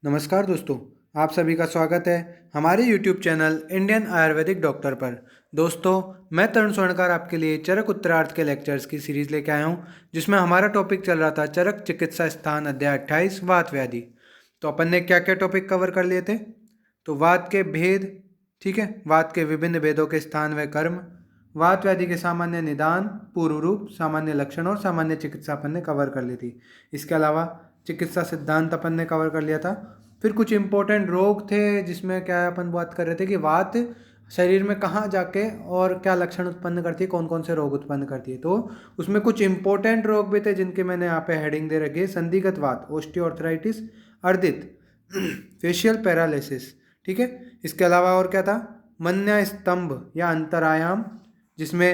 नमस्कार दोस्तों, आप सभी का स्वागत है हमारे YouTube channel Indian Ayurvedic doctor पर। दोस्तों, मैं तरुण स्वर्णकार आपके लिए चरक उत्तरार्थ के लेक्चर्स की सीरीज लेके आया हूँ, जिसमें हमारा टॉपिक चल रहा था चरक चिकित्सा स्थान अध्याय 28 वात व्याधि। तो अपन ने क्या क्या टॉपिक कवर कर लिए थे? तो वात के भेद, ठीक है, वात के विभिन्न भेदों के स्थान व कर्म, वात व्याधि के सामान्य निदान, पूर्व रूप, सामान्य लक्षण और सामान्य चिकित्सा अपन ने कवर कर ली थी। इसके अलावा चिकित्सा सिद्धांत अपन ने कवर कर लिया था। फिर कुछ इंपॉर्टेंट रोग थे जिसमें क्या अपन बात कर रहे थे कि वात शरीर में कहाँ जाके और क्या लक्षण उत्पन्न करती है, कौन कौन से रोग उत्पन्न करती है। तो उसमें कुछ इंपॉर्टेंट रोग भी थे जिनके मैंने यहाँ पे हेडिंग दे रखी है। संधिगत वात, ओस्टियोआर्थराइटिस, अर्दित, फेशियल पैरालिसिस, ठीक है। इसके अलावा और क्या था? मन्या स्तंभ या अंतरायाम, जिसमें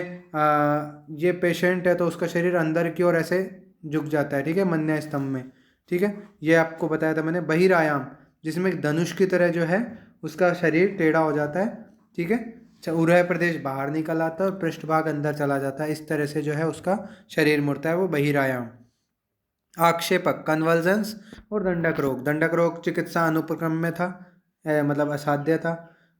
ये पेशेंट है तो उसका शरीर अंदर की ओर ऐसे झुक जाता है, ठीक है, मन्या स्तंभ में, ठीक है। ये आपको बताया था मैंने। बहिरायाम, जिसमें धनुष की तरह जो है उसका शरीर टेढ़ा हो जाता है, ठीक है। उरह प्रदेश बाहर निकल आता है और पृष्ठभाग अंदर चला जाता है, इस तरह से जो है उसका शरीर मुड़ता है, वो बहिरायाम। आक्षेपक, कन्वर्जेंस और दंडक रोग। दंडक रोग चिकित्सा अनुपक्रम में था, मतलब असाध्य था।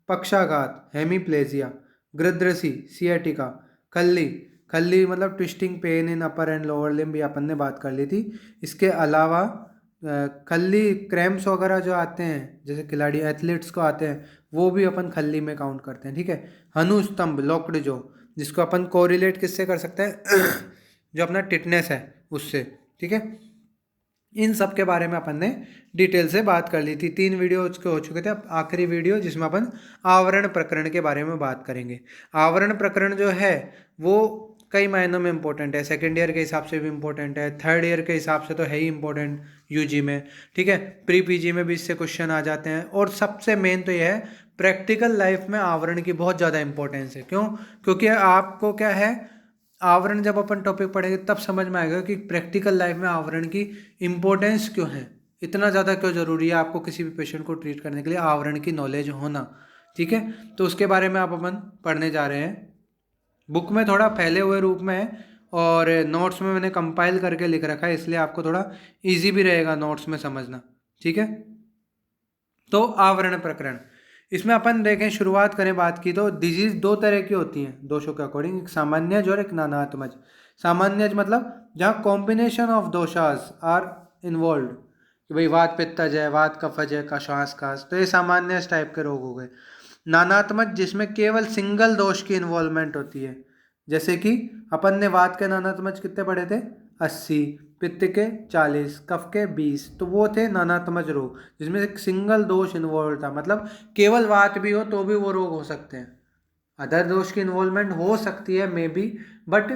पक्षाघात, हेमीप्लेजिया, गृद्रसी, सियाटिका, खल्ली, खल्ली मतलब twisting pain in upper and lower limb, भी अपन ने बात कर ली थी। इसके अलावा खल्ली क्रैम्प्स वगैरह जो आते हैं, जैसे खिलाड़ी एथलीट्स को आते हैं, वो भी अपन खल्ली में काउंट करते हैं, ठीक है। हनुस्तंभ, लॉक्ड जो, जिसको अपन कोरिलेट किससे कर सकते हैं जो अपना टिटनेस है उससे, ठीक है। इन सब के बारे में अपन ने डिटेल से बात कर ली थी। 3 वीडियो हो चुके थे, अब आखिरी वीडियो जिसमें अपन आवरण प्रकरण के बारे में बात करेंगे। आवरण प्रकरण जो है वो कई मायनों में इंपॉर्टेंट है। सेकेंड ईयर के हिसाब से भी इंपॉर्टेंट है, थर्ड ईयर के हिसाब से तो है ही इंपॉर्टेंट यूजी में, ठीक है। प्री पीजी में भी इससे क्वेश्चन आ जाते हैं। और सबसे मेन तो यह है, प्रैक्टिकल लाइफ में आवरण की बहुत ज़्यादा इंपॉर्टेंस है। क्यों? क्योंकि आपको क्या है, आवरण जब अपन टॉपिक पढ़ेंगे तब समझ में आएगा कि प्रैक्टिकल लाइफ में आवरण की इम्पोर्टेंस क्यों है, इतना ज़्यादा क्यों ज़रूरी है आपको किसी भी पेशेंट को ट्रीट करने के लिए आवरण की नॉलेज होना, ठीक है। तो उसके बारे में आप अपन पढ़ने जा रहे हैं। बुक में थोड़ा फैले हुए रूप में है और नोट्स में मैंने कंपाइल करके लिख रखा है, इसलिए आपको थोड़ा ईजी भी रहेगा नोट्स में समझना, ठीक है। तो आवरण प्रकरण, इसमें अपन देखें, शुरुआत करें बात की तो डिजीज 2 तरह की होती हैं दोषों के अकॉर्डिंग, एक सामान्यज और एक नानात्मज। सामान्यज मतलब जहाँ कॉम्बिनेशन ऑफ दोषास आर इन्वॉल्व, कि भाई वात पित्तज है, वात कफज है, का श्वास कास, तो ये सामान्य टाइप के रोग हो गए। नानात्मज जिसमें केवल सिंगल दोष की इन्वॉल्वमेंट होती है, जैसे कि अपन ने वात के नानात्मज कितने पढ़े थे? 80, पित्त के 40, कफ के 20, तो वो थे नानात्मज रोग, जिसमें एक सिंगल दोष इन्वॉल्व था। मतलब केवल वात भी हो तो भी वो रोग हो सकते हैं, अदर दोष की इन्वॉल्वमेंट हो सकती है मे बी, बट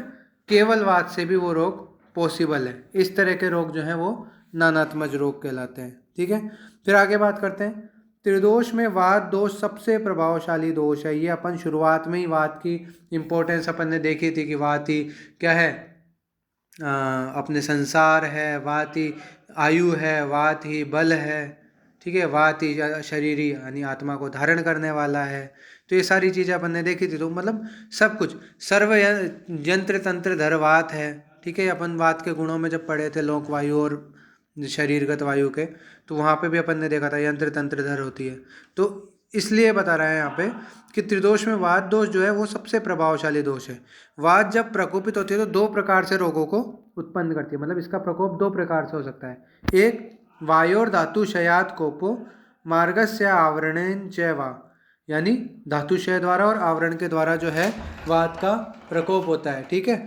केवल वात से भी वो रोग पॉसिबल है। इस तरह के रोग जो हैं वो नानात्मज रोग कहलाते हैं, ठीक है। फिर आगे बात करते हैं। त्रिदोष में वात दोष सबसे प्रभावशाली दोष है। ये अपन शुरुआत में ही वात की इंपॉर्टेंस अपन ने देखी थी कि वात ही क्या है, अपने संसार है, वात ही आयु है, वात ही बल है, ठीक है, वात ही शरीर ही यानी आत्मा को धारण करने वाला है। तो ये सारी चीज़ें अपन ने देखी थी। तो मतलब सब कुछ सर्व यंत्र तंत्र धर वात है, ठीक है। अपन वात के गुणों में जब पढ़े थे लोक वायु और शरीरगत वायु के, तो वहाँ पे भी अपन ने देखा था यंत्र तंत्र धर होती है। तो इसलिए बता रहा है यहाँ पे कि त्रिदोष में वात दोष जो है वो सबसे प्रभावशाली दोष है। वात जब प्रकोपित होती है तो 2 प्रकार से रोगों को उत्पन्न करती है। मतलब इसका प्रकोप 2 प्रकार से हो सकता है। एक, वायोर धातु क्षयात कोपो मार्गस्य आवरणेन च वा, यानी धातुशय द्वारा और आवरण के द्वारा जो है वात का प्रकोप होता है, ठीक है।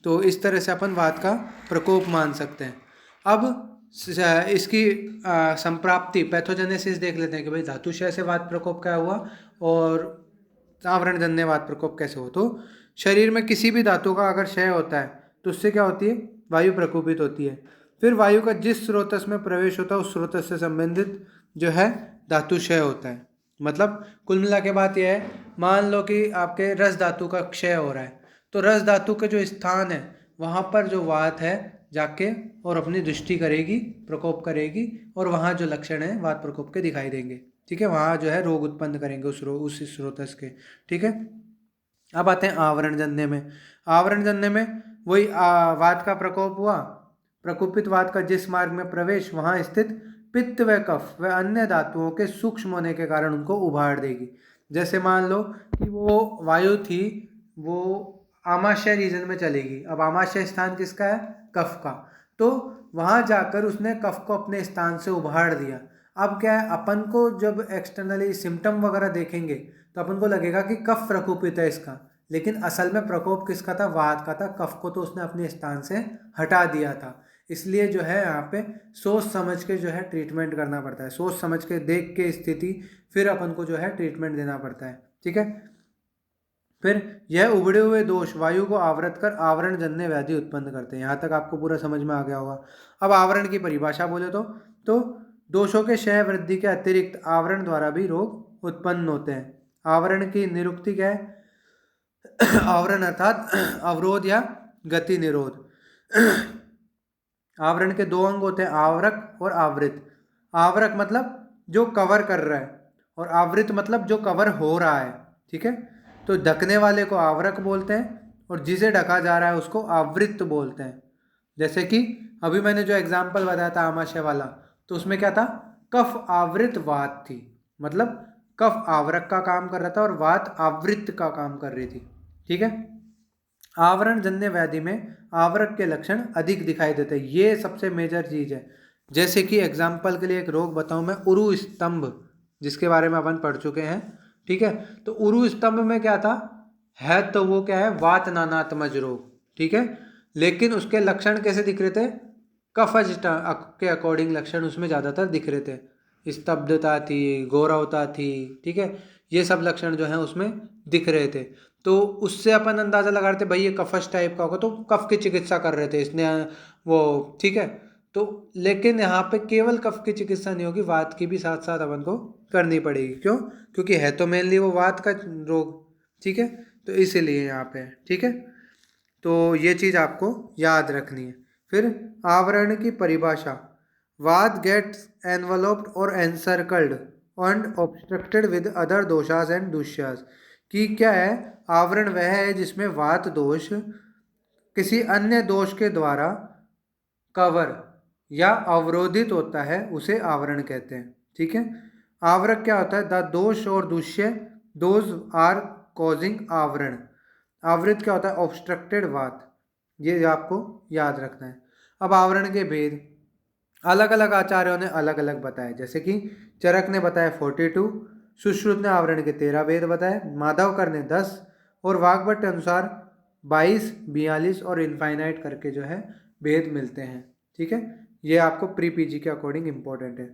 तो इस तरह से अपन वात का प्रकोप मान सकते हैं। अब इसकी संप्राप्ति, पैथोजेनेसिस देख लेते हैं कि भाई धातुशय से वात प्रकोप क्या हुआ और आवरण जन्य वात प्रकोप कैसे हो। तो शरीर में किसी भी धातु का अगर क्षय होता है तो उससे क्या होती है? वायु प्रकोपित होती है। फिर वायु का जिस स्रोतस में प्रवेश होता है उस स्रोतस से संबंधित जो है धातु क्षय होता है। मतलब कुल मिला के बात यह है, मान लो कि आपके रस धातु का क्षय हो रहा है, तो रस धातु के जो स्थान है वहाँ पर जो वात है जाके और अपनी दृष्टि करेगी, प्रकोप करेगी, और वहाँ जो लक्षण है वात प्रकोप के दिखाई देंगे, ठीक है। वहाँ जो है रोग उत्पन्न करेंगे उस स्रोतस के, ठीक है। अब आते हैं आवरण जन्य में। आवरण जन्य में वही वात का प्रकोप हुआ, प्रकोपित वात का जिस मार्ग में प्रवेश, वहाँ स्थित पित्त व कफ व अन्य धातुओं के सूक्ष्म होने के कारण उनको उभार देगी। जैसे मान लो कि वो वायु थी, वो आमाशय रीजन में चलेगी। अब आमाशय स्थान किसका है? कफ का। तो वहाँ जाकर उसने कफ को अपने स्थान से उभार दिया। अब क्या है, अपन को जब एक्सटर्नली सिम्टम वगैरह देखेंगे तो अपन को लगेगा कि कफ प्रकोपित है इसका, लेकिन असल में प्रकोप किसका था? वात का था। कफ को तो उसने अपने स्थान से हटा दिया था। इसलिए जो है यहाँ पे सोच समझ के जो है ट्रीटमेंट करना पड़ता है, सोच समझ के देख के स्थिति फिर अपन को जो है ट्रीटमेंट देना पड़ता है। ठीक है। फिर यह उभड़े हुए दोष वायु को आवृत कर आवरण जन्य व्याधि उत्पन्न करते हैं। यहाँ तक आपको पूरा समझ में आ गया होगा। अब आवरण की परिभाषा बोले तो दोषों के क्षय वृद्धि के अतिरिक्त आवरण द्वारा भी रोग उत्पन्न होते हैं। आवरण की निरुक्ति क्या है? आवरण अर्थात अवरोध या गति निरोध। आवरण के दो अंग होते हैं, आवरक और आवृत। आवरक मतलब जो कवर कर रहा है, और आवृत मतलब जो कवर हो रहा है। ठीक है। तो ढकने वाले को आवरक बोलते हैं और जिसे ढका जा रहा है उसको आवृत बोलते हैं। जैसे कि अभी मैंने जो एग्जाम्पल बताया था आमाशय वाला, तो उसमें क्या था? कफ आवृत वात थी, मतलब कफ आवरक का काम कर रहा था और वात आवृत का काम कर रही थी। ठीक है। आवरण जन्य व्याधि में आवरक के लक्षण अधिक दिखाई देते हैं, ये सबसे मेजर चीज है। जैसे कि एग्जाम्पल के लिए एक रोग बताऊं मैं, उरु स्तंभ, जिसके बारे में अपन पढ़ चुके हैं। ठीक है। तो उरु स्तंभ में क्या था? है तो वो क्या है? वात नानात्मज रोग। ठीक है। लेकिन उसके लक्षण कैसे दिख रहे थे? कफज के अकॉर्डिंग लक्षण उसमें ज़्यादातर दिख रहे थे। स्तब्धता थी, गौरवता थी। ठीक है। ये सब लक्षण जो है उसमें दिख रहे थे। तो उससे अपन अंदाज़ा लगा रहे थे भाई ये कफज टाइप का होगा, तो कफ की चिकित्सा कर रहे थे इसने वो। ठीक है। तो लेकिन यहाँ पे केवल कफ की चिकित्सा नहीं होगी, वात की भी साथ साथ अपन को करनी पड़ेगी। क्यों? क्योंकि है तो मेनली वो वात का रोग। ठीक है। तो इसीलिए यहाँ पे। ठीक है। तो ये चीज़ आपको याद रखनी है। फिर आवरण की परिभाषा, वात गेट्स एनवलप्ड और encircled and obstructed with other doshas and dushyas. कि क्या है? आवरण वह है जिसमें वात दोष किसी अन्य दोष के द्वारा कवर या अवरोधित होता है, उसे आवरण कहते हैं। ठीक है। आवरक क्या होता है? द दोष और दुष्य, दोज आर कॉजिंग आवरण। आवृत क्या होता है? ऑब्स्ट्रक्टेड वात। ये आपको याद रखना है। अब आवरण के भेद अलग अलग आचार्यों ने अलग अलग बताए। जैसे कि चरक ने बताया 42, सुश्रुत ने आवरण के 13 भेद बताए, माधवकर ने 10 और वाग्भट अनुसार 22, 42 और इनफाइनाइट करके जो है भेद मिलते हैं। ठीक है। ये आपको प्री पीजी के अकॉर्डिंग इंपॉर्टेंट है।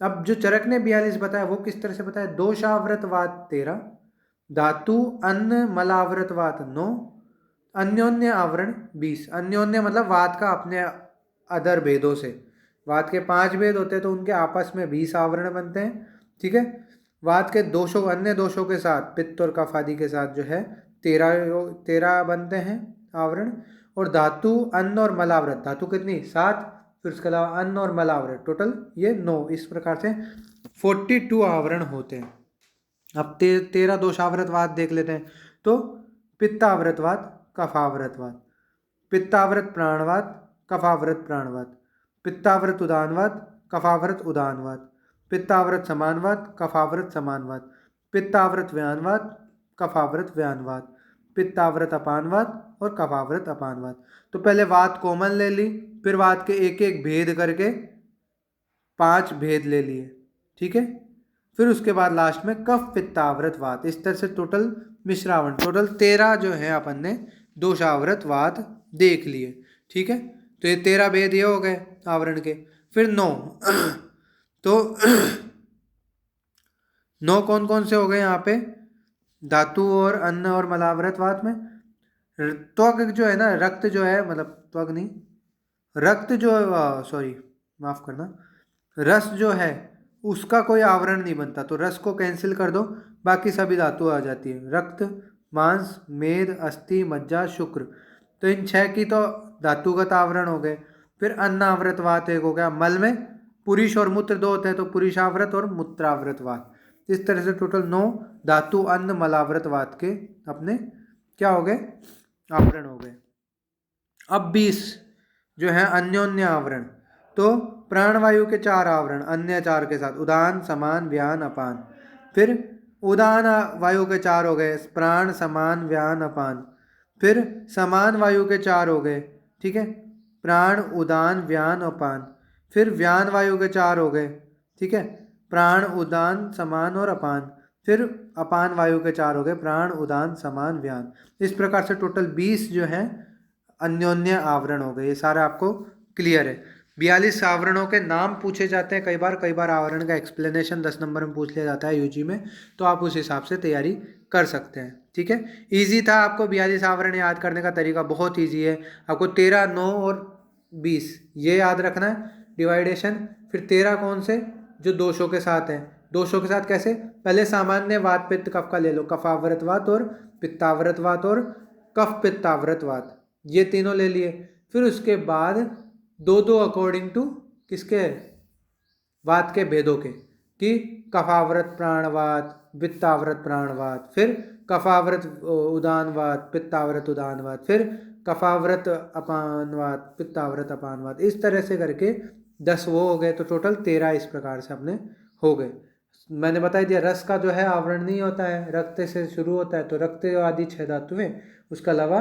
अब जो चरक ने 42 बताया वो किस तरह से बताया? दोषावृतवात 13, धातु अन्न मलावृतवात 9, अन्योन्य आवरण 20। अन्योन्य मतलब वात का अपने अदर भेदों से। वात के 5 भेद होते हैं तो उनके आपस में 20 आवरण बनते हैं। ठीक है। वात के दोषों, अन्य दोषों के साथ, पित्त और कफ आदि के साथ जो है 13 बनते हैं आवरण। और धातु अन्न और मलावृत, धातु कितनी? 7, फिर उसके अलावा अन्न और मलावृत टोटल ये 9। इस प्रकार से 42 आवरण होते हैं। अब 13 दोषावृतवाद देख लेते हैं। तो पित्तावृतवाद, कफावृतवाद, पित्तावृत प्राणवाद, कफावृत प्राणवाद, पित्तावृत उदानवाद, कफावृत उदानवाद, पित्तावृत समानवाद, कफावृत समानवाद, पित्तावृत व्यानवाद, कफावृत व्यानवाद, पित्तावृत अपानवाद और कफावृत अपानवाद। तो पहले वात कॉमन ले ली, फिर वात के एक एक भेद करके 5 भेद ले लिए। ठीक है। फिर उसके बाद लास्ट में कफ पित्तावृत वात। इस तरह से टोटल मिश्रावण, टोटल 13 जो है अपन ने दोषावृत वात देख लिए। ठीक है। तो ये 13 भेद ये हो गए आवरण के। फिर 9 तो 9 कौन कौन से हो गए यहाँ पे? धातु और अन्न और मलावृतवात में त्वक जो है ना, रक्त जो है, मतलब त्वक नहीं, रक्त जो, सॉरी माफ करना, रस जो है उसका कोई आवरण नहीं बनता, तो रस को कैंसिल कर दो, बाकी सभी धातु आ जाती है। रक्त, मांस, मेद, अस्थि, मज्जा, शुक्र। तो इन 6 की तो धातुगत आवरण हो गए। फिर अन्नावृतवात एक हो गया। मल में पुरुष और मूत्र 2 होते हैं, तो पुरुषावृत और मूत्रावृतवात। इस तरह से टोटल 9 धातु अन्न मलावृतवात के अपने क्या हो गए? आवरण हो गए। अब 20 जो है अन्योन्य आवरण। तो प्राणवायु के 4 आवरण अन्य 4 के साथ, उदान, समान, व्यान, अपान। फिर उदान वायु के 4 हो गए, प्राण, समान, व्यान, अपान। फिर समान वायु के 4 हो गए, ठीक है, प्राण, उदान, व्यान, अपान। फिर व्यान वायु के 4 हो गए, ठीक है, प्राण, उदान, समान और अपान। फिर अपान वायु के 4 हो गए, प्राण, उदान, समान, व्यान। इस प्रकार से टोटल 20 जो है अन्योन्य आवरण हो गए। ये सारा आपको क्लियर है। 42 आवरणों के नाम पूछे जाते हैं कई बार आवरण का एक्सप्लेनेशन 10 नंबर में पूछ लिया जाता है यूजी में, तो आप उस हिसाब से तैयारी कर सकते हैं, ठीक है। इजी था, आपको 42 आवरण याद करने का तरीका बहुत इजी है। आपको 13, 9 और 20 ये याद रखना है डिवाइडेशन। फिर 13 कौन से, जो दोषों के साथ है। दोषों के साथ कैसे, पहले सामान्य वात पित्त कफ का ले लो, कफाव्रत वात और पित्ताव्रत वात और कफ पित्ताव्रत वात, ये तीनों ले लिए। फिर उसके बाद दो दो अकॉर्डिंग टू किसके, वात के भेदों के, कि कफाव्रत प्राणवात, पित्ताव्रत प्राणवात, फिर कफाव्रत उदानवात, पित्ताव्रत उदानवात, फिर कफाव्रत अपानवात, पित्ताव्रत अपानवात। इस तरह से करके 10 वो हो गए, तो टोटल 13 इस प्रकार से अपने हो गए। मैंने बता दिया रस का जो है आवरण नहीं होता है, रक्त से शुरू होता है, तो रक्त आदि 6 धातुएं, उसके अलावा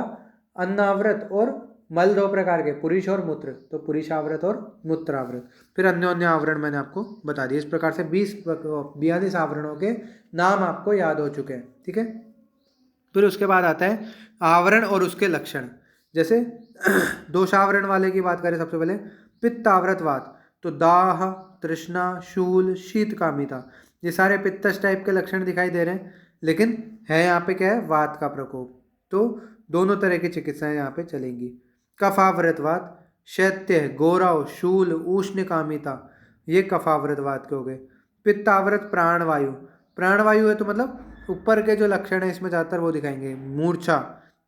अन्नाव्रत और मल 2 प्रकार के, पुरुष और मूत्र, तो पुरुषाव्रत और मूत्राव्रत। फिर अन्योन्य आवरण मैंने आपको बता दिया। इस प्रकार से 42 आवरणों के नाम आपको याद हो चुके हैं, ठीक है। फिर उसके बाद आता है आवरण और उसके लक्षण। जैसे दोषावरण वाले की बात करें, सबसे पहले पित्ताव्रतवात, तो दाह, तृष्णा, शूल, शीत कामिता, ये सारे पित्तश टाइप के लक्षण दिखाई दे रहे हैं, लेकिन है यहाँ पे क्या है, वात का प्रकोप। तो दोनों तरह की चिकित्साएं यहाँ पे चलेंगी। कफाव्रतवात, शैत्य, गौरव, शूल, उष्ण कामिता, ये कफाव्रतवात के हो गए। पित्ताव्रत प्राणवायु, प्राणवायु है तो मतलब ऊपर के जो लक्षण है इसमें ज़्यादातर वो दिखाएंगे, मूर्छा,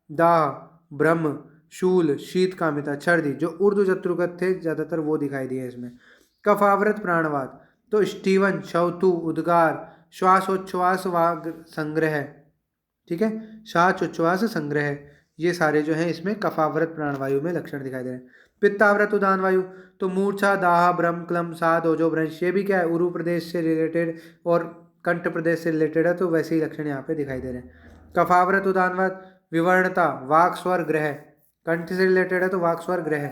दाह, ब्रह्म, शूल, शीत कामिता, छर्दी, जो ऊर्ध्व शत्रुगत थे ज़्यादातर वो दिखाई दिए इसमें। कफाव्रत प्राणवात, तो स्टीवन, शौतु, उद्गार, श्वासोच्छ्वास वाग संग्रह, ठीक है, श्वासोच्छ्वास संग्रह, ये सारे जो हैं इसमें कफाव्रत प्राणवायु में लक्षण दिखाई दे रहे हैं। पित्ताव्रत उदान वायु, तो मूर्छा, दाह, ब्रह्म, क्लम, साध, ओजो, भ्रंश, ये भी क्या है, उरु प्रदेश से रिलेटेड और कंठ प्रदेश से रिलेटेड है, तो वैसे ही लक्षण यहाँ पे दिखाई दे रहे हैं। कफाव्रत उदानवात, विवर्णता, वाक स्वर ग्रह, कंठ से रिलेटेड है तो वाक स्वर ग्रह,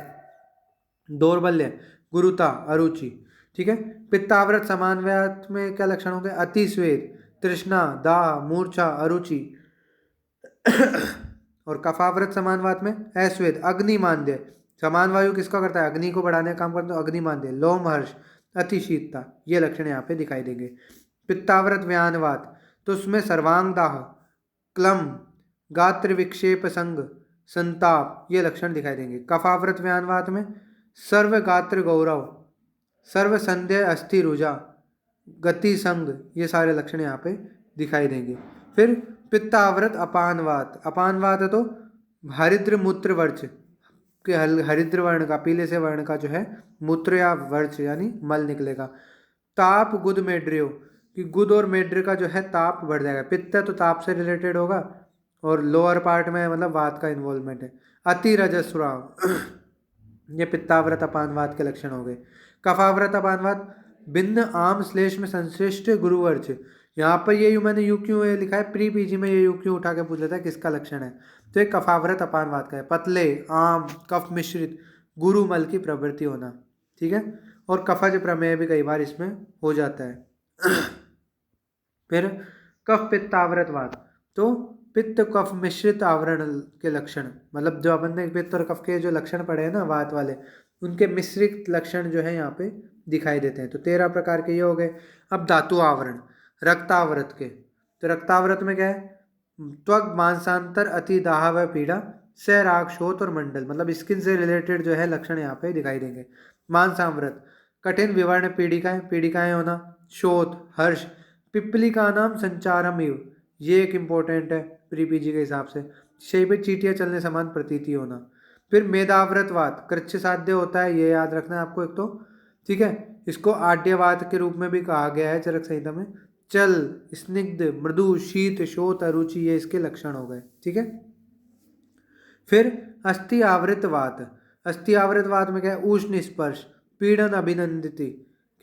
दौर्बल्य, गुरुता, अरुचि, ठीक है। पित्ताव्रत समानव्यात में क्या लक्षण होंगे, अतिस्वेद, तृष्णा, दाह, मूर्छा, अरुचि। और कफाव्रत समानवात में अस्वेद, अग्निमांद्य, समान वायु किसका करता है, अग्नि को बढ़ाने का काम करता है, अग्निमांद्य, लोमहर्ष, अतिशीतता, ये लक्षण यहाँ पे दिखाई देंगे। पित्ताव्रत व्यानवात, तो उसमें सर्वांग दाह, क्लम, गात्र विक्षेप संग, संताप, ये लक्षण दिखाई देंगे। कफाव्रत व्यानवात में सर्व गात्र गौरव, सर्व संध्य अस्थि रुजा, गति संग, ये सारे लक्षण यहाँ पे दिखाई देंगे। फिर पित्ताव्रत अपानवात, अपानवात है तो हरिद्र मूत्र वर्च के, हरिद्र वर्ण का, पीले से वर्ण का जो है मूत्र या वर्च यानी मल निकलेगा। ताप, गुद, मेड्रियो, कि गुद और मेड्र का जो है ताप बढ़ जाएगा, पित्त है तो ताप से रिलेटेड होगा, और लोअर पार्ट में मतलब वात का इन्वॉल्वमेंट है। अति रजस्राव, ये पित्ताव्रत अपानवात के लक्षण हो गए। कफाव्रत अपानवात, भिन्न आम श्लेष में संश्लिष्ट गुरुवर्च, यहाँ पर ये मैंने यू क्यों ये लिखा है, प्री पीजी में ये यू क्यों उठा के पूछ लेता है किसका लक्षण है, तो ये कफाव्रत अपानवात का है। पतले, आम, कफ मिश्रित, गुरुमल की प्रवृत्ति होना, ठीक है, और कफज प्रमेय भी कई बार इसमें हो जाता है। फिर कफ पित्ताव्रतवात, तो पित्त कफ मिश्रित आवरण के लक्षण, मतलब जो अपन ने पित्त और कफ के जो लक्षण पढ़े हैं ना वात वाले, उनके मिश्रित लक्षण जो है यहाँ पे दिखाई देते हैं। तो 13 प्रकार के ये हो गए। अब धातु आवरण, रक्ताव्रत के, तो रक्ताव्रत में क्या है, त्वक, मांसांतर, अति दाह व पीड़ा, सह, राग, शोथ और मंडल, मतलब स्किन से रिलेटेड जो है लक्षण यहाँ पे दिखाई देंगे। मांसाव्रत, कठिन विवर्ण पीड़िकाएं, पीड़िकाएं होना, शोथ, हर्ष, पिप्पलिका नाम संचारम इव, ये एक इम्पोर्टेंट है प्री पीजी के हिसाब से, शरीर पे चीटियाँ चलने समान प्रतीति होना। फिर मेधाव्रतवात, कृच्छ साध्य होता है, ये याद रखना है आपको एक तो, ठीक है, इसको आड्यवात के रूप में भी कहा गया है चरक संहिता में। चल, स्निग्ध, मृदु, शीत, शोथ, अरुचि, ये इसके लक्षण हो गए, ठीक है। फिर अस्थि आवृतवात, अस्थि आवृतवात में क्या है, उष्ण स्पर्श, पीड़न अभिनंदिति,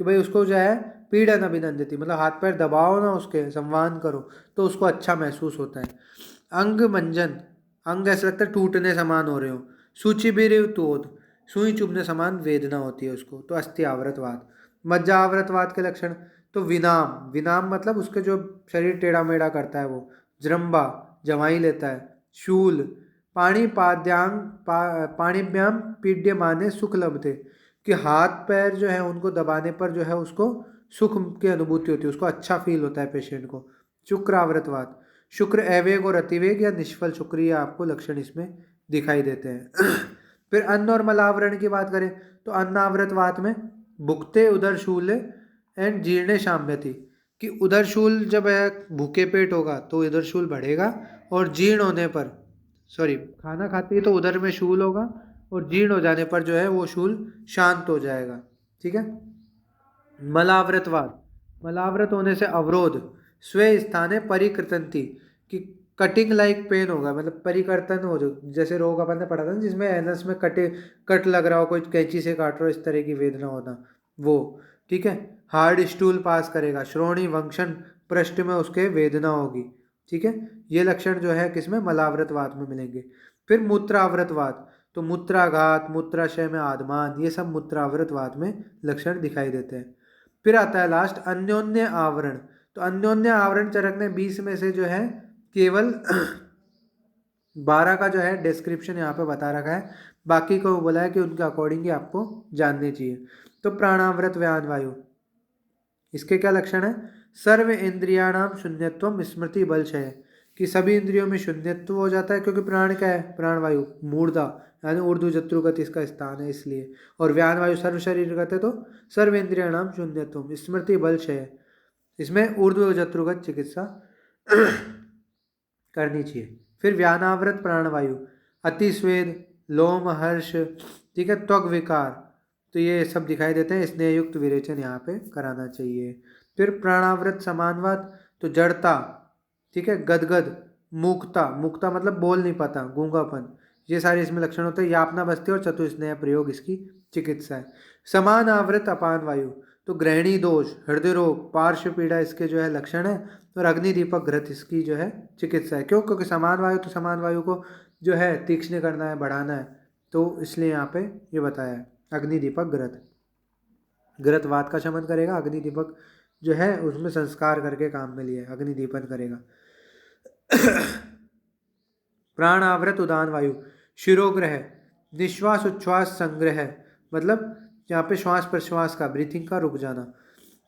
कि भाई उसको जो है पीड़न अभिनंदिति मतलब हाथ पैर दबाओ ना, उसके संवान करो तो उसको अच्छा महसूस होता है। अंग मंजन, अंग ऐसा लगता है टूटने समान हो रहे हो। सूचि भी तोद, सुई चुभने समान वेदना होती है उसको, तो अस्थि आवृतवात। मज्जा आवृतवात के लक्षण, तो विनाम, विनाम मतलब उसके जो शरीर टेढ़ा मेढ़ा करता है वो। जृंभा, जमाई लेता है। शूल, पाणिपाद्यांग पाणिभ्याम पीड्यमाने सुख लभते, कि हाथ पैर जो है उनको दबाने पर जो है उसको सुख की अनुभूति होती है, उसको अच्छा फील होता है पेशेंट को। शुक्र आवृतवात, शुक्र अवेग और अतिवेग या निष्फल शुक्र, ये आपको लक्षण इसमें दिखाई देते हैं। फिर अन्न और मलावरण की बात करें तो अन्न आवृतवात में भुक्ते उदर शूल एंड जीर्णे शाम्यति, कि उदरशूल जब है भूखे पेट होगा तो उदरशूल बढ़ेगा, और जीर्ण होने पर, सॉरी, खाना खाते ही तो उदर में शूल होगा और जीर्ण हो जाने पर जो है वो शूल शांत हो जाएगा। ठीक है। मलावृतवाद, मलावृत होने से अवरोध, स्वे स्थाने परिकृतंती, कि कटिंग लाइक पेन होगा, मतलब परिवर्तन हो जो, जैसे रोग अपन ने पढ़ा था ना जिसमें एनस में कट लग रहा हो, कोई कैंची से काट रहा हो, इस तरह की वेदना होना वो। ठीक है। हार्ड स्टूल पास करेगा, श्रोणी वंक्षण पृष्ठ में उसके वेदना होगी। ठीक है। ये लक्षण जो है किसमें, मलावृतवात में मिलेंगे। फिर मूत्रावृतवात, तो मूत्राघात, मूत्राशय में आदमान, ये सब मूत्रावृतवात में लक्षण दिखाई देते हैं। फिर आता है लास्ट अन्योन्य आवरण, तो अन्योन्य आवरण चरक ने 20 में से जो है केवल 12 का जो है डिस्क्रिप्शन यहाँ पे बता रखा है, बाकी को बोला है कि उनके अकॉर्डिंग ही आपको जानने चाहिए। तो प्राणावृत व्यान वायु, इसके क्या लक्षण है, सर्व इंद्रियाणाम शून्यत्व स्मृति बल क्षय, कि सभी इंद्रियों में शून्यत्व हो जाता है, क्योंकि प्राण क्या है, प्राणवायु मूर्धा यानी ऊर्ध्व जत्रुगत इसका स्थान है इसलिए, और व्यान वायु सर्व शरीर गत है, तो सर्व इंद्रियाणाम शून्यत्व स्मृति बल क्षय, इसमें ऊर्ध्व जत्रुगत चिकित्सा करनी चाहिए। फिर व्यानावृत प्राणवायु, अतिस्वेद, लोम हर्ष, ठीक है, त्वग विकार, तो ये सब दिखाई देते हैं, स्नेहयुक्त विरेचन यहाँ पे कराना चाहिए। फिर प्राणावृत समानवाद, तो जड़ता, ठीक है, गदगद, मूकता, मूकता मतलब बोल नहीं पाता, गूंगापन, ये सारे इसमें लक्षण होते हैं। यापना बस्ती और चतुस्नेह प्रयोग इसकी चिकित्सा है। समान आवृत अपान वायु, तो ग्रहणी दोष, हृदय रोग, पार्श्व पीड़ा इसके जो है लक्षण है, और अग्निदीपक घृत इसकी जो है चिकित्सा है। क्यों, क्योंकि समान वायु, तो समान वायु को जो है तीक्ष्ण करना है, बढ़ाना है, तो इसलिए यहाँ पे ये बताया है अग्निदीपक घृत। घृत वात का शमन करेगा, अग्निदीपक जो है उसमें संस्कार करके काम में लिया, अग्निदीपन करेगा। प्राण आवृत उदान वायु, शिरोग्रह, निश्वास उच्छ्वास संग्रह, मतलब यहाँ पे श्वास प्रश्वास का, ब्रीथिंग का रुक जाना।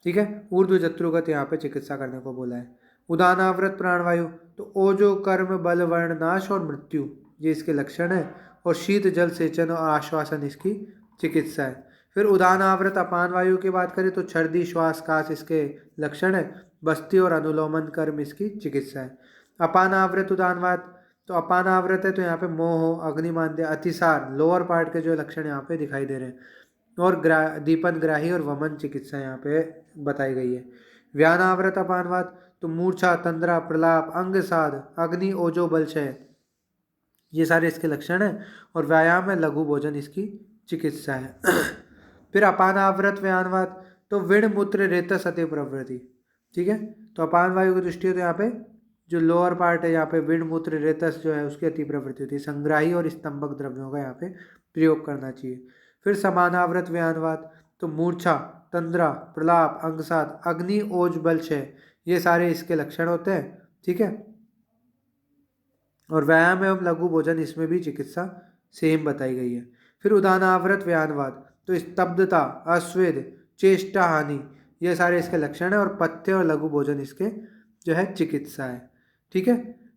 ठीक है। ऊर्ध्व जत्रुगत यहाँ पे चिकित्सा करने को बोला है। उदानावृत प्राणवायु, तो ओजो कर्म बल वर्ण नाश और मृत्यु, ये इसके लक्षण है, और शीत जल सेचन और आश्वासन इसकी चिकित्सा है। फिर उदानावृत अपान वायु की बात करें तो छर्दी श्वास काश इसके लक्षण है, बस्ती और अनुलोमन कर्म इसकी चिकित्सा है। अपानावृत उदानवात, तो अपानावृत है तो यहाँ पे मोह, अग्निमांद्य, अतिसार, लोअर पार्ट के जो लक्षण यहाँ पे दिखाई दे रहे हैं, और दीपन ग्राही और वमन चिकित्सा यहाँ पे बताई गई है। व्यानावृत अपानवात, तो मूर्छा, तंद्रा, प्रलाप, अंग साध, अग्नि ओजो बलक्षय, ये सारे इसके लक्षण हैं, और व्यायाम है, लघु भोजन इसकी चिकित्सा है। फिर अपानावृत व्यानवात, तो विण मूत्र रेतस अति प्रवृत्ति, ठीक है, तो अपान वायु की दृष्टि हो तो यहाँ पे जो लोअर पार्ट है यहाँ पे विण मूत्र रेतस जो है उसकी अति प्रवृत्ति होती है, संग्राही और स्तंभक द्रव्यों का यहाँ पे प्रयोग करना चाहिए। फिर समानावृत व्यानवात, तो मूर्छा, तंद्रा, प्रलाप, अंगसात, अग्नि ओज बल क्षय, ये सारे इसके लक्षण होते हैं। ठीक है। और व्यायाम एवं लघु भोजन इसमें भी चिकित्सा सेम बताई गई है। फिर उदानावृत व्यानवाद, तो स्तब्धता, अस्वेद, चेष्टा हानि, ये सारे इसके लक्षण है, और पथ्य और लघु भोजन इसके जो है चिकित्सा है। ठीक है।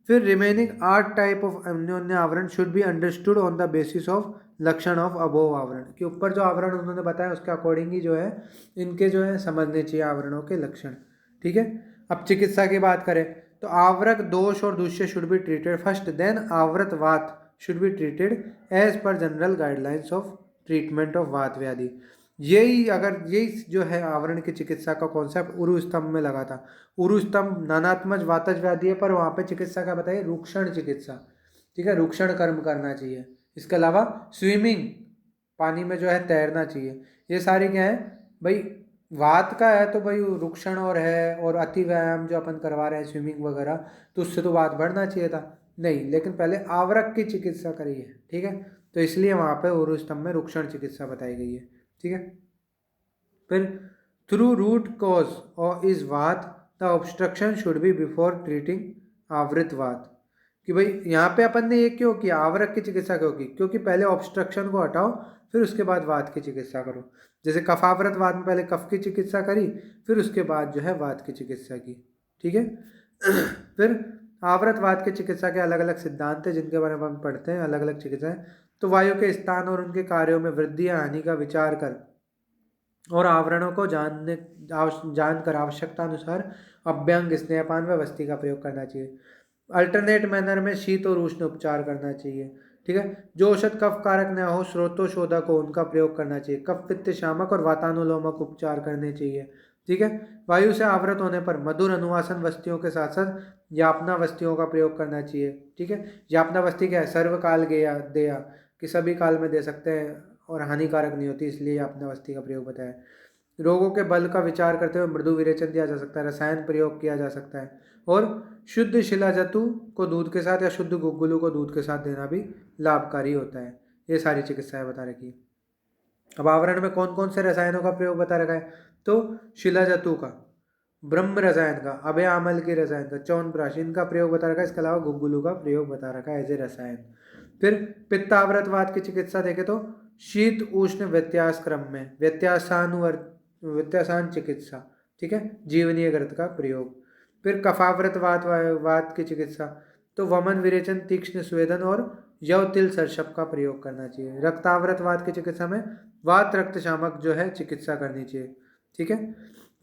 फिर रिमेनिंग 8 टाइप ऑफ अन्योन्य आवरण should be understood on the basis of लक्षण ऑफ अबोव आवरण, के ऊपर जो आवरण उन्होंने बताया उसके अकॉर्डिंग ही जो है इनके जो है समझने चाहिए आवरणों के लक्षण। ठीक है। अब चिकित्सा की बात करें तो आवरक दोष और dushya should be treated first, then avrita vata should be treated as per general guidelines of treatment of vata vyadhi. यही जो है आवरण की चिकित्सा का कॉन्सेप्ट उरु स्तंभ में लगा था। उरु स्तंभ नानात्मज वातज व्याधि है, पर वहाँ पे चिकित्सा का बताइए रुक्षण चिकित्सा। ठीक है, रुक्षण कर्म करना चाहिए। इसके अलावा स्विमिंग, पानी में जो है तैरना चाहिए। ये सारी क्या है भाई, वात का है तो भाई रुक्षण और है, और अति व्यायाम जो अपन करवा रहे हैं स्विमिंग वगैरह, तो उससे तो वात बढ़ना चाहिए था, नहीं, लेकिन पहले आवरक की चिकित्सा करी है, ठीक है, तो इसलिए वहाँ पे उरु स्तंभ में रुक्षण चिकित्सा बताई गई है, ठीक है। फिर थ्रू रूट कॉज और is vata the obstruction should be before treating avrita vata, कि भाई यहाँ पे अपन ने ये क्यों किया, आवरक की चिकित्सा क्यों की, क्योंकि पहले ऑब्स्ट्रक्शन को हटाओ फिर उसके बाद वात की चिकित्सा करो। जैसे कफावृत वात में पहले कफ की चिकित्सा करी, फिर उसके बाद जो है वात की चिकित्सा की, ठीक है। फिर आवृत वात की चिकित्सा के अलग अलग सिद्धांत हैं जिनके बारे में हम पढ़ते हैं, अलग अलग चिकित्साएं। तो वायु के स्थान और उनके कार्यों में वृद्धि या हानि का विचार कर और आवरणों को जानकर आवश्यकता अनुसार अभ्यंग, स्नेहपान व वस्ती का प्रयोग करना चाहिए। अल्टरनेट मैनर में शीत और उष्ण उपचार करना चाहिए, ठीक है। जो औषध कफ कारक न हो, स्रोतोशोधक हो, उनका प्रयोग करना चाहिए। कफ पित्त शामक और वातानुलोमक उपचार करने चाहिए, ठीक है। वायु से आवृत होने पर मधुर अनुवासन वस्तियों के साथ साथ यापना वस्तियों का प्रयोग करना चाहिए, ठीक है। यापना वस्ती क्या है, सर्वकाल गेया देया, कि सभी काल में दे सकते हैं और हानिकारक नहीं होती, इसलिए यापना वस्ती का प्रयोग बताया। रोगों के बल का विचार करते हुए मृदु विरेचन दिया जा सकता है, रसायन प्रयोग किया जा सकता है, और शुद्ध शिलाजतु को दूध के साथ या शुद्ध गुग्गुलू को दूध के साथ देना भी लाभकारी होता है। ये सारी चिकित्साएं बता रखी है। अब आवरण में कौन कौन से रसायनों का प्रयोग बता रखा है, तो शिलाजतु का, ब्रह्म रसायन का, अभय आमल के रसायन का, च्यवनप्राश, इनका प्रयोग बता रखा है। इसके अलावा गुग्गुलू का प्रयोग बता रखा है एज ए रसायन। फिर पित्तावृतवात की चिकित्सा देखे तो शीत उष्ण व्यत्यास क्रम में व्यत्यासान चिकित्सा, ठीक है, जीवनीय ग्रंथ का प्रयोग। फिर कफावृतवात वात की चिकित्सा, तो वमन विरेचन तीक्ष्ण स्वेदन और यव तिल सरसप का प्रयोग करना चाहिए। रक्तावृतवात की चिकित्सा में वात रक्त शामक जो है चिकित्सा करनी चाहिए, ठीक है।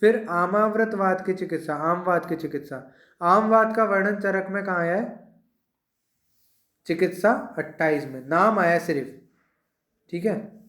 फिर आमावृतवात की चिकित्सा, आमवात की चिकित्सा, आमवात का वर्णन चरक में कहाँ आया है, चिकित्सा 28 में नाम आया सिर्फ, ठीक है।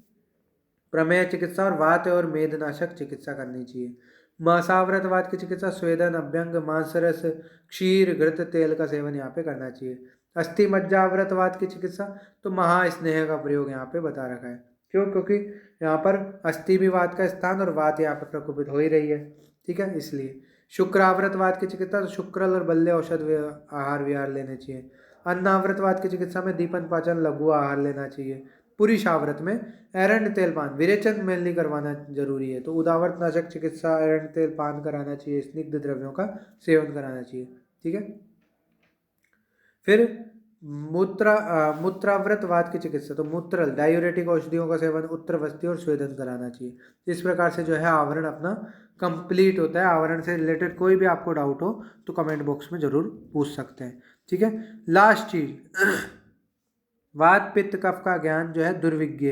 प्रमेय चिकित्सा और वात और मेदनाशक चिकित्सा करनी चाहिए। मांसावृतवात की चिकित्सा स्वेदन, अभ्यंग, मांसरस, क्षीर, घृत, तेल का सेवन यहाँ पे करना चाहिए। अस्थि मज्जावृतवात की चिकित्सा, तो महास्नेह का प्रयोग यहाँ पे बता रखा है। क्यों, क्योंकि यहाँ पर अस्थि भी वात का स्थान और वात यहाँ पे प्रकोपित हो ही रही है, ठीक है, इसलिए। शुक्रावृतवात की चिकित्सा, तो शुक्रल और बल्ले औषध आहार विहार लेने चाहिए। अन्नावृतवात की चिकित्सा में दीपन पाचन लघु आहार लेना चाहिए। पुरुषावृत में एरंड तेल पान, विरेचन मेनली करवाना जरूरी है, तो उदावृत नाशक चिकित्सा, एरंड तेल पान कराना चाहिए, स्निग्ध द्रव्यों का सेवन कराना चाहिए, ठीक है। फिर मूत्रावृतवात की चिकित्सा, तो मूत्रल डायूरेटिक औषधियों का सेवन, उत्तरवस्ती और स्वेदन कराना चाहिए। इस प्रकार से जो है आवरण अपना कंप्लीट होता है। आवरण से रिलेटेड कोई भी आपको डाउट हो तो कमेंट बॉक्स में जरूर पूछ सकते हैं, ठीक है। लास्ट चीज वात पित्त कफ का ज्ञान जो है दुर्विज्ञ,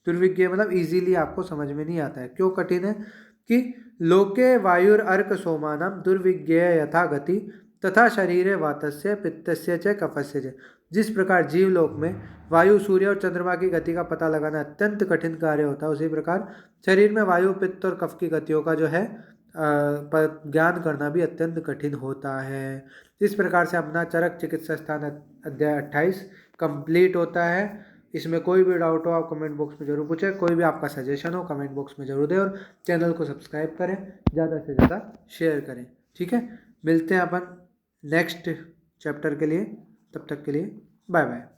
दुर्विज्ञ मतलब इजीली आपको समझ में नहीं आता है। क्यों कठिन है, कि लोके वायुर अर्क सोमानम दुर्विज्ञ यथा गति तथा शरीरे वातस्य पित्तस्य च कफस्य च। जिस प्रकार जीवलोक में वायु, सूर्य और चंद्रमा की गति का पता लगाना अत्यंत कठिन कार्य होता है, उसी प्रकार शरीर में वायु, पित्त और कफ की गतियों का जो है ज्ञान करना भी अत्यंत कठिन होता है। इस प्रकार से अपना चरक चिकित्सा स्थान अध्याय 28 कंप्लीट होता है। इसमें कोई भी डाउट हो आप कमेंट बॉक्स में जरूर पूछें, कोई भी आपका सजेशन हो कमेंट बॉक्स में जरूर दें, और चैनल को सब्सक्राइब करें, ज़्यादा से ज़्यादा शेयर करें, ठीक है। मिलते हैं अपन नेक्स्ट चैप्टर के लिए, तब तक के लिए बाय बाय।